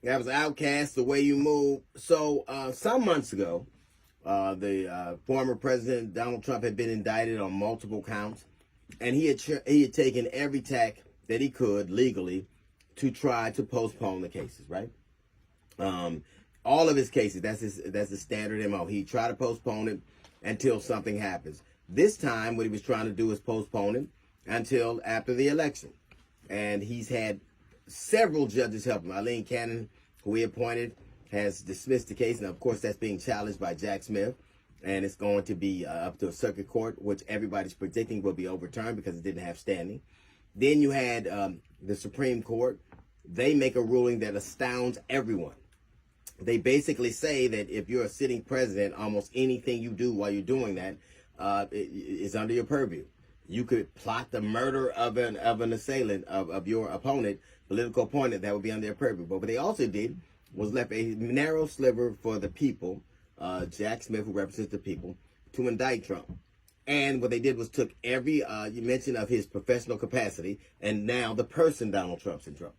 That was Outcast, The Way You Move. So some months ago, the former President Donald Trump had been indicted on multiple counts, and he had taken every tack that he could legally to try to postpone the cases, right? All of his cases, that's the standard MO. He tried to postpone it until something happens. This time, what he was trying to do is postpone it until after the election. And he's had several judges help him. Eileen Cannon, who he appointed, has dismissed the case. And of course, that's being challenged by Jack Smith. And it's going to be up to a circuit court, which everybody's predicting will be overturned because it didn't have standing. Then you had the Supreme Court. They make a ruling that astounds everyone. They basically say that if you're a sitting president, almost anything you do while you're doing that is under your purview. You could plot the murder of an assailant, of your opponent, political opponent, that would be under their purview. But what they also did was left a narrow sliver for the people, Jack Smith, who represents the people, to indict Trump. And what they did was took every mention of his professional capacity, and now the person Donald Trump's in trouble.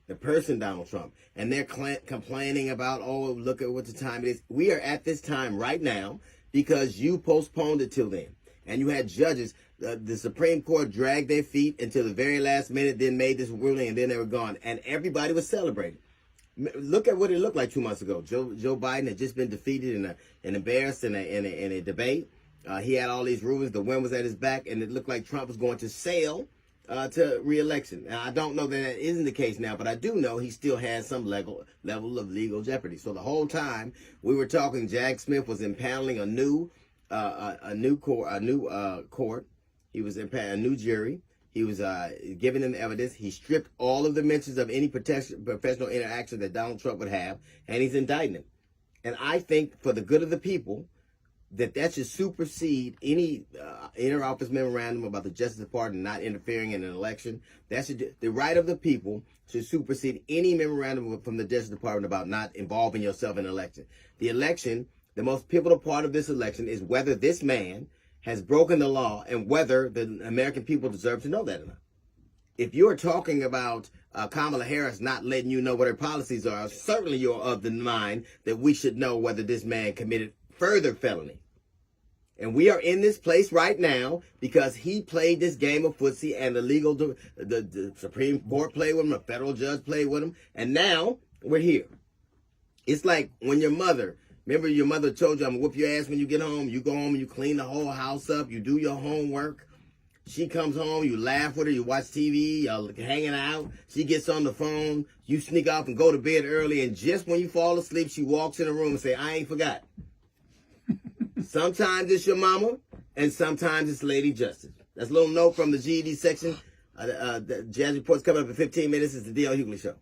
The person Donald Trump. And they're complaining about, oh, look at what the time it is. We are at this time right now because you postponed it till then. And you had judges, the Supreme Court dragged their feet until the very last minute, then made this ruling, and then they were gone. And everybody was celebrating. Look at what it looked like 2 months ago. Joe Biden had just been defeated and embarrassed in a debate. He had all these rulings. The wind was at his back, and it looked like Trump was going to sail to re-election. Now, I don't know that isn't the case now, but I do know he still has some level of legal jeopardy. So the whole time we were talking, Jack Smith was impaneling a new court. He was impaneling a new jury. He was giving them evidence. He stripped all of the mentions of any professional interaction that Donald Trump would have, and he's indicting him. And I think for the good of the people, that should supersede any inter-office memorandum about the Justice Department not interfering in an election. The right of the people should supersede any memorandum from the Justice Department about not involving yourself in an election. The election, the most pivotal part of this election is whether this man has broken the law and whether the American people deserve to know that or not. If you're talking about Kamala Harris not letting you know what her policies are, certainly you're of the mind that we should know whether this man committed further felony. And we are in this place right now because he played this game of footsie, and the Supreme Court played with him, a federal judge played with him, and now we're here. It's like when remember your mother told you, I'm gonna whoop your ass when you get home. You go home and you clean the whole house up, you do your homework. She comes home, you laugh with her, you watch TV, y'all hanging out. She gets on the phone, you sneak off and go to bed early, and just when you fall asleep, she walks in the room and say, I ain't forgot. Sometimes it's your mama, and sometimes it's Lady Justice. That's a little note from the GED section. The Jazz Report's coming up in 15 minutes. It's the D.L. Hughley Show.